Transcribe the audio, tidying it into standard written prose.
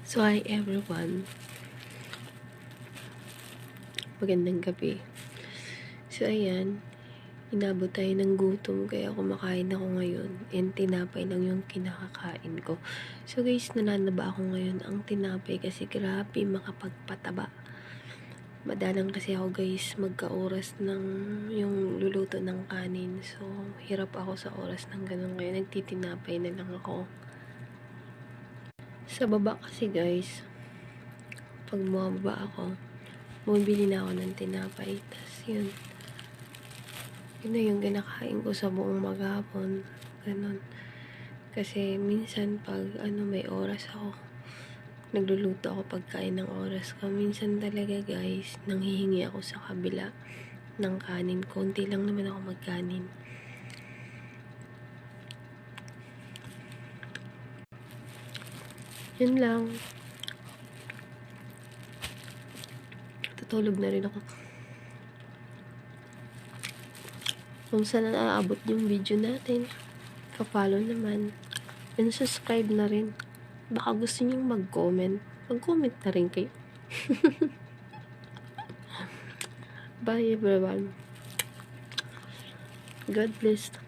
So, hi everyone. Magandang gabi. So, ayan. Inabot tayo ng gutom kaya kumakain ako ngayon. And tinapay lang yung kinakakain ko. So, guys, nananaba ako ngayon ang tinapay kasi grabe makapagpataba. Madalang kasi ako, guys, magka-oras ng yung luluto ng kanin. So, hirap ako sa oras ng ganun. Kaya nagtitinapay na lang ako. Sa baba kasi, guys, pag bumaba ako, bumibili na ako ng tinapay. Tapos yun na yung kinakain ko sa buong maghapon. Ganun. Kasi minsan pag may oras ako, nagluluto ako pagkain ng oras ko. Minsan talaga, guys, nanghihingi ako sa kabila ng kanin. Konti lang naman ako magkanin. Yun lang. Tutulog na rin ako. Kung saan naaabot yung video natin, ka-follow naman. And subscribe na rin. Baka gusto nyo mag-comment. Mag-comment na rin kayo. Bye everyone. God bless.